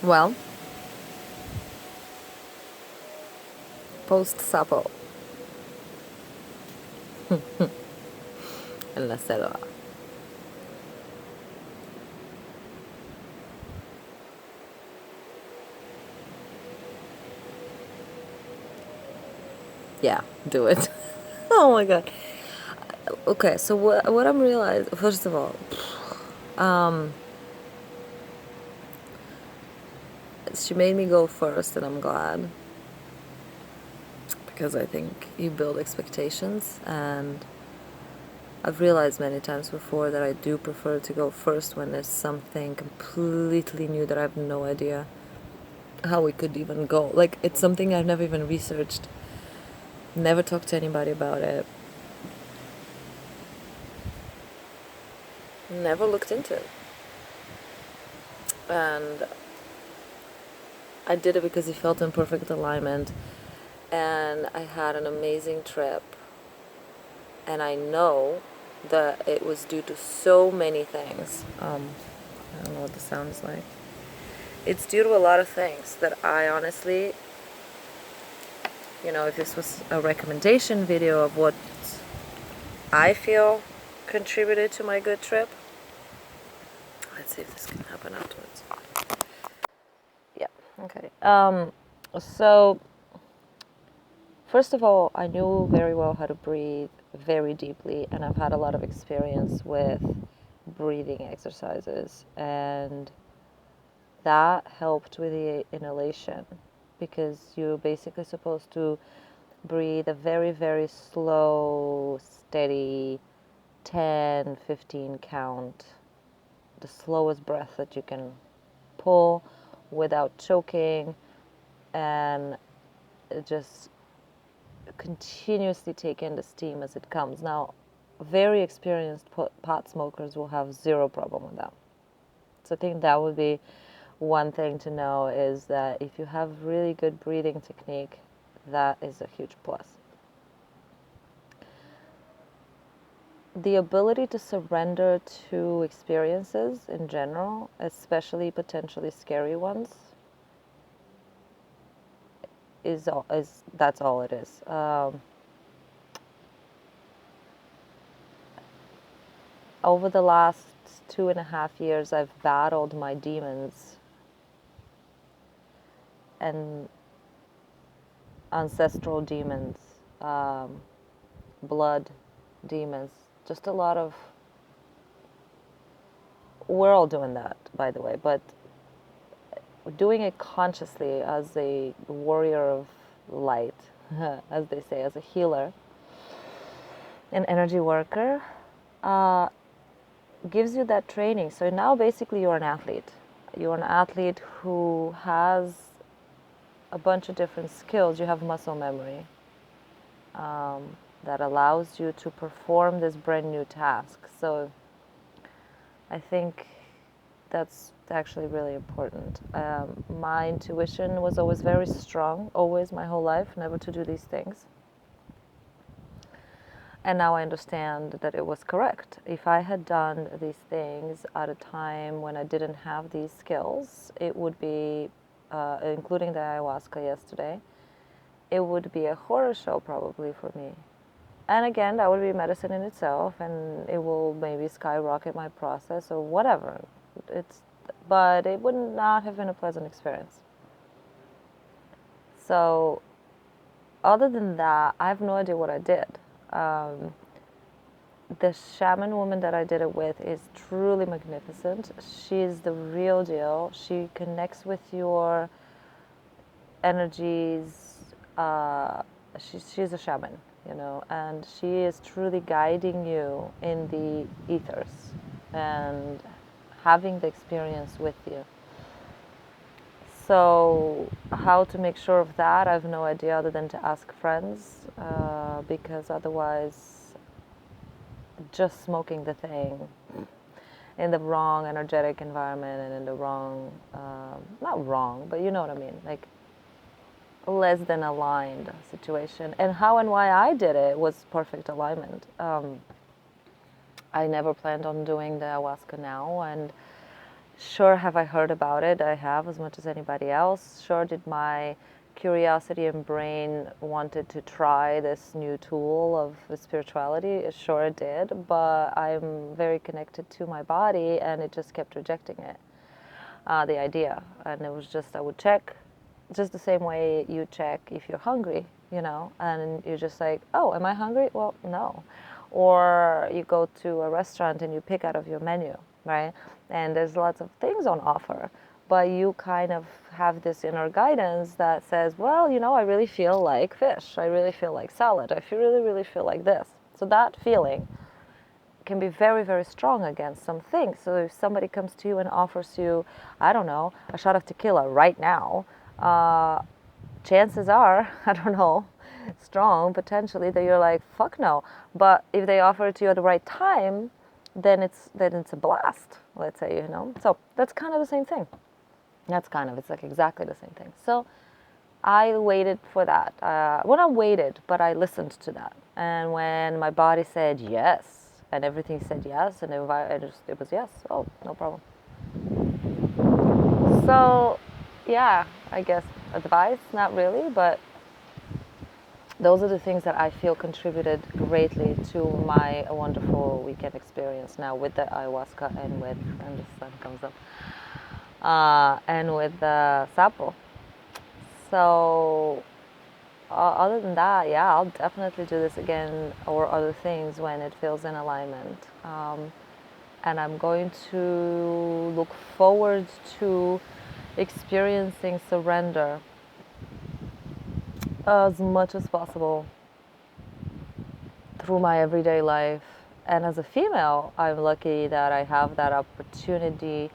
Well, post Sapo en la selva. Yeah, do it. Oh my god. Okay, so what I'm realizing, first of all, she made me go first, and I'm glad, because I think you build expectations, and I've realized many times before that I do prefer to go first when there's something completely new that I have no idea how we could even go. Like, it's something I've never even researched, never talked to anybody about it, never looked into it. And I did it because it felt in perfect alignment, and I had an amazing trip. And I know that it was due to so many things. I don't know what the sound is like. It's due to a lot of things that I honestly, if this was a recommendation video of what I feel contributed to my good trip. Let's see if this can happen afterwards. Yeah, okay. So, first of all, I knew very well how to breathe very deeply, and I've had a lot of experience with breathing exercises, and that helped with the inhalation, because you're basically supposed to breathe a very, very slow, steady 10, 15 count, the slowest breath that you can pull without choking, and just continuously take in the steam as it comes. Now, very experienced pot smokers will have zero problem with that. So I think that would be one thing to know, is that if you have really good breathing technique, that is a huge plus. The ability to surrender to experiences in general, especially potentially scary ones, is that's all it is. Over the last 2.5 years, I've battled my demons and ancestral demons, blood demons, just a lot of. We're all doing that, by the way, but doing it consciously as a warrior of light, as they say, as a healer, an energy worker, gives you that training. So now basically you're an athlete. You're an athlete who has a bunch of different skills. You have muscle memory that allows you to perform this brand new task. So I think that's actually really important. My intuition was always very strong, always, my whole life, never to do these things. And now I understand that it was correct. If I had done these things at a time when I didn't have these skills, it would be, including the ayahuasca yesterday, it would be a horror show probably for me. And again, that would be medicine in itself, and it will maybe skyrocket my process or whatever. But it would not have been a pleasant experience. So, other than that, I have no idea what I did. The shaman woman that I did it with is truly magnificent. She's the real deal. She connects with your energies. She's a shaman, and she is truly guiding you in the ethers and having the experience with you. So how to make sure of that, I have no idea other than to ask friends, because otherwise just smoking the thing in the wrong energetic environment and in the wrong, not wrong, but you know what I mean, like less than aligned situation. And how and why I did it was perfect alignment. I never planned on doing the ayahuasca now, and Sure, have I heard about it? I have, as much as anybody else. Sure, did my curiosity and brain wanted to try this new tool of spirituality? Sure, it did, but I'm very connected to my body, and it just kept rejecting it, the idea. And it was just, I would check, just the same way you check if you're hungry, and you're just like, oh, am I hungry? Well, no. Or you go to a restaurant and you pick out of your menu, right? And there's lots of things on offer, but you kind of have this inner guidance that says, well, I really feel like fish. I really feel like salad. Really feel like this. So that feeling can be very, very strong against some things. So if somebody comes to you and offers you, I don't know, a shot of tequila right now, chances are, I don't know, strong potentially, that you're like, fuck no. But if they offer it to you at the right time, then it's a blast, let's say, So that's kind of the same thing. It's like exactly the same thing. So I waited for that. Well, not waited, but I listened to that. And when my body said yes, and everything said yes, and it was yes, oh, no problem. So, yeah, I guess advice, not really, but those are the things that I feel contributed greatly to my wonderful weekend experience now with the ayahuasca and the sun comes up, and with the Sapo. So, other than that, yeah, I'll definitely do this again or other things when it feels in alignment. And I'm going to look forward to experiencing surrender as much as possible through my everyday life. And as a female, I'm lucky that I have that opportunity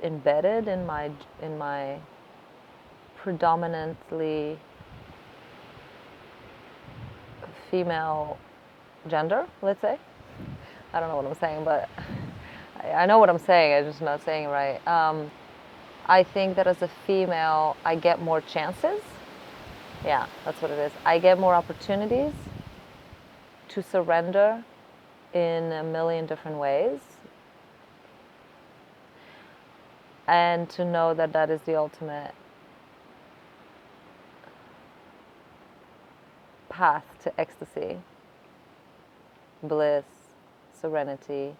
embedded in my predominantly female gender, let's say. I don't know what I'm saying, but I know what I'm saying, I'm just not saying it right. I think that as a female, I get more chances. Yeah, that's what it is. I get more opportunities to surrender in a million different ways. And to know that that is the ultimate path to ecstasy, bliss, serenity.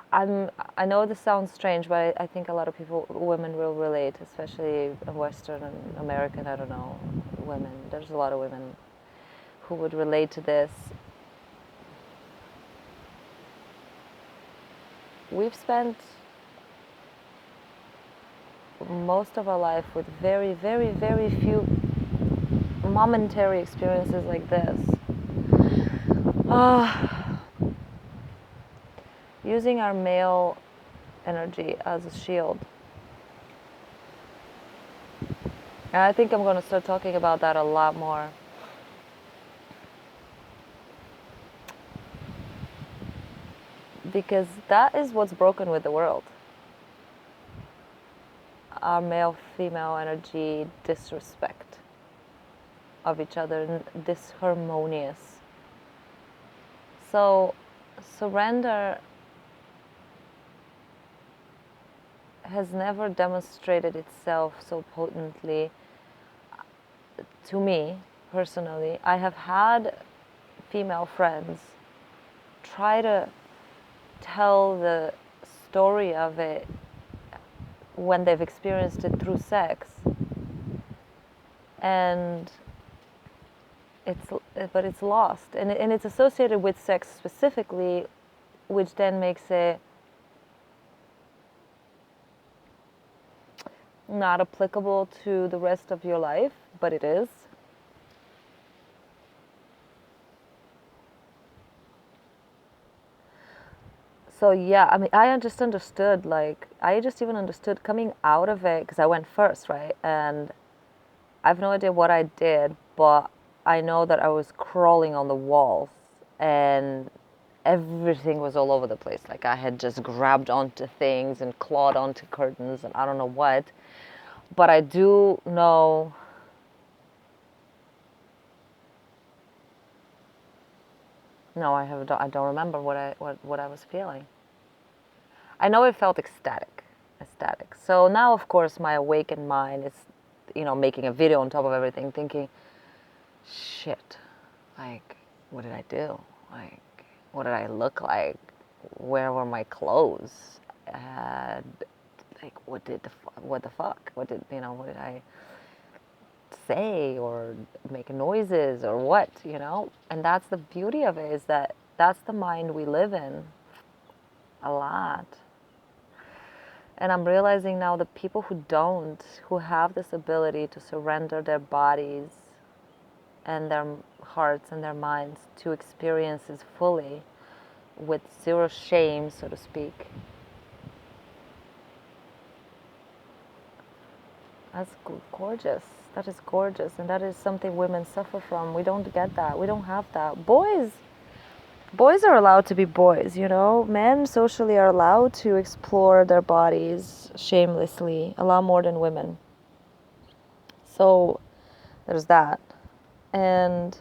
I know this sounds strange, but I think a lot of women will relate, especially Western and American, I don't know, women. There's a lot of women who would relate to this. We've spent most of our life with very, very, very few momentary experiences like this. Using our male energy as a shield. And I think I'm going to start talking about that a lot more. Because that is what's broken with the world. Our male-female energy disrespect of each other, disharmonious. So surrender has never demonstrated itself so potently to me personally. I have had female friends try to tell the story of it when they've experienced it through sex, and it's lost, and it's associated with sex specifically, which then makes it not applicable to the rest of your life, but it is. So yeah, I mean, I just understood, I just even understood coming out of it, because I went first, right? And I have no idea what I did, but I know that I was crawling on the walls, and everything was all over the place. Like I had just grabbed onto things and clawed onto curtains and I don't know what. But I do know No, I don't remember what I was feeling. I know it felt ecstatic. So now, of course, my awakened mind is, making a video on top of everything, thinking, shit, like, what did I do? Like, what did I look like? Where were my clothes? Like, what the fuck? What did I say or make noises or what? And that's the beauty of it, is that that's the mind we live in a lot. And I'm realizing now that people who have this ability to surrender their bodies and their hearts and their minds to experiences fully with zero shame, so to speak, that's gorgeous. That is gorgeous. And that is something women suffer from. We don't get that. We don't have that. Boys are allowed to be boys, Men socially are allowed to explore their bodies shamelessly, a lot more than women. So there's that. And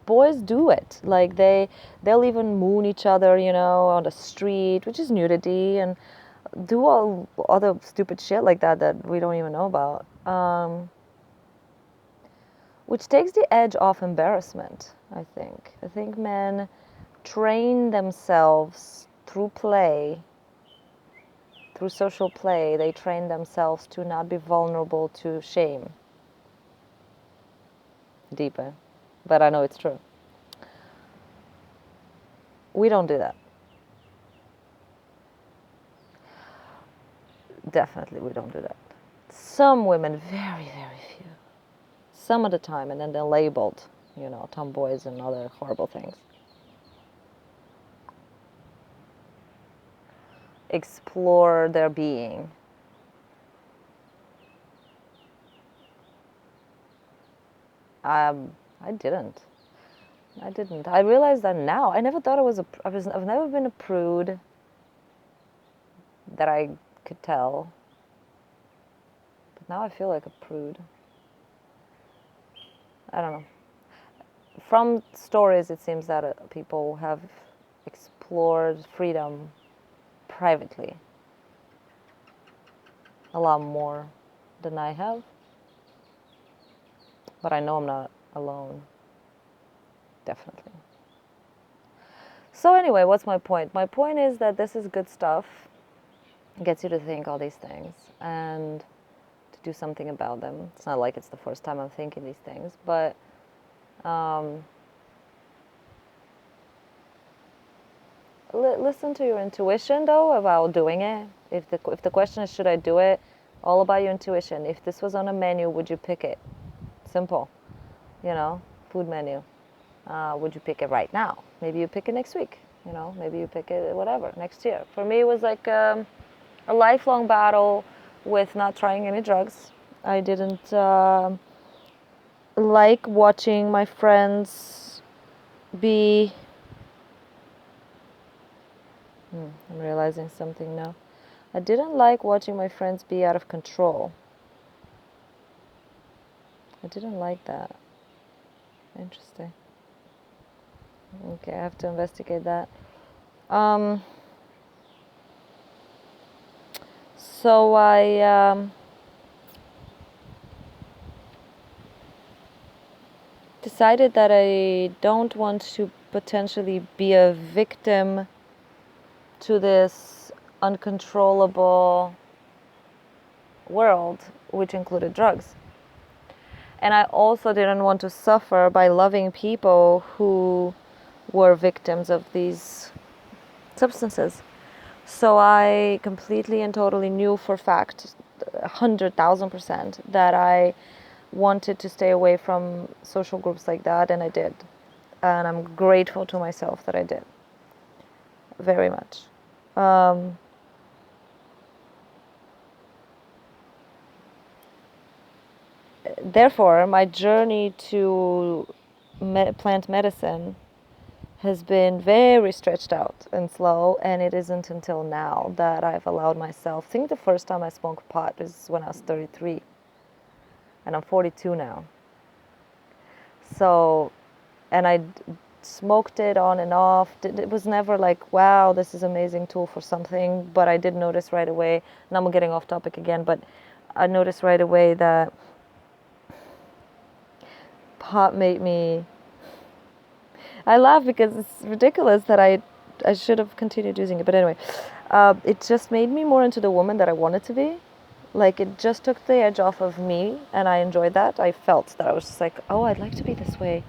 boys do it. Like they'll even moon each other, on the street, which is nudity, and do all other stupid shit like that we don't even know about. Which takes the edge off embarrassment, I think. I think men train themselves through play, through social play, they train themselves to not be vulnerable to shame. Deeper. But I know it's true. We don't do that. Definitely we don't do that. Some women, very, very few. Some of the time, and then they're labeled, tomboys and other horrible things. Explore their being. I didn't. I realize that now. I never thought I've never been a prude that I could tell. But now I feel like a prude. I don't know. From stories, it seems that people have explored freedom privately a lot more than I have. But I know I'm not alone. Definitely. So anyway, what's my point? My point is that this is good stuff. It gets you to think all these things and to do something about them. It's not like it's the first time I'm thinking these things, but listen to your intuition, though, about doing it. If the question is, should I do it? All about your intuition. If this was on a menu, would you pick it? Simple. Food menu. Would you pick it right now? Maybe you pick it next week. Maybe you pick it whatever, next year. For me, it was like a lifelong battle with not trying any drugs. I didn't like watching my friends be... I'm realizing something now. I didn't like watching my friends be out of control. I didn't like that. Interesting. Okay, I have to investigate that. So I decided that I don't want to potentially be a victim to this uncontrollable world, which included drugs. And I also didn't want to suffer by loving people who were victims of these substances. So I completely and totally knew for a fact, 100,000%, that I wanted to stay away from social groups like that, and I did. And I'm grateful to myself that I did. Very much. Therefore, my journey to plant medicine has been very stretched out and slow, and it isn't until now that I've allowed myself. I think the first time I smoked pot was when I was 33, and I'm 42 now. So, and I smoked it on and off. It was never like, wow, this is an amazing tool for something. But I did notice right away, and I'm getting off topic again, but I noticed right away that pot made me... I laugh because it's ridiculous that I should have continued using it. But anyway, it just made me more into the woman that I wanted to be. Like, it just took the edge off of me, and I enjoyed that. I felt that I was just like, oh, I'd like to be this way,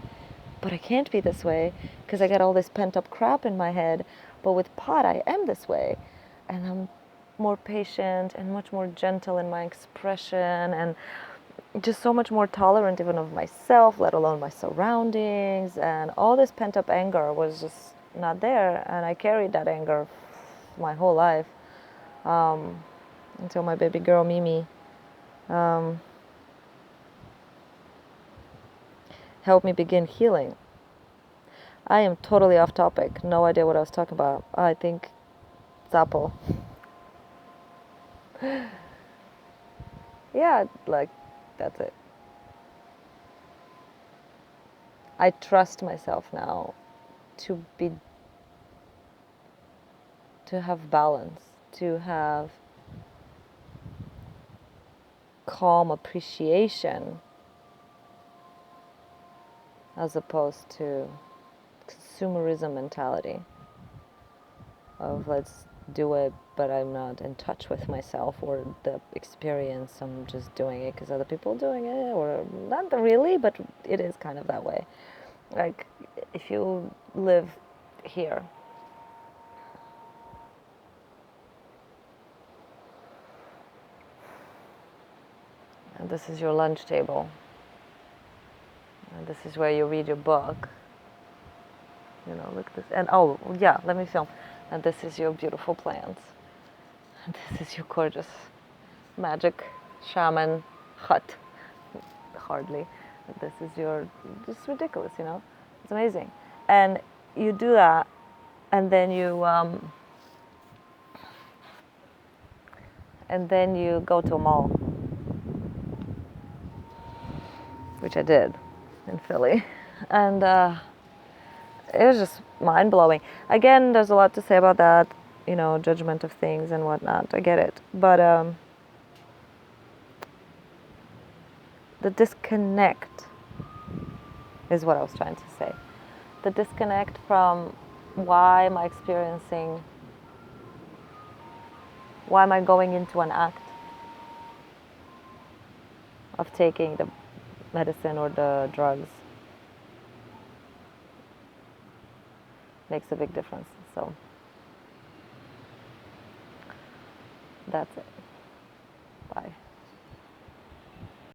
but I can't be this way because I got all this pent-up crap in my head. But with pot, I am this way, and I'm more patient and much more gentle in my expression, and just so much more tolerant even of myself, let alone my surroundings. And all this pent-up anger was just not there, and I carried that anger my whole life, until my baby girl Mimi helped me begin healing. I am totally off topic, no idea what I was talking about. I think Sapo. Yeah, like, that's it. I trust myself now to have balance, to have calm appreciation, as opposed to consumerism mentality of let's do it, but I'm not in touch with myself or the experience. I'm just doing it because other people are doing it, or not really, but it is kind of that way. Like, if you live here, and this is your lunch table, and this is where you read your book, you know, look at this, and oh yeah, let me film, and this is your beautiful plants, and this is your gorgeous magic shaman hut, hardly, and this is your, just ridiculous, you know, it's amazing. And you do that, and then you go to a mall, which I did in Philly, and it was just mind-blowing. Again, there's a lot to say about that, you know, judgment of things and whatnot. I get it. But the disconnect is what I was trying to say. The disconnect from why am I going into an act of taking the medicine or the drugs makes a big difference. So that's it. Bye.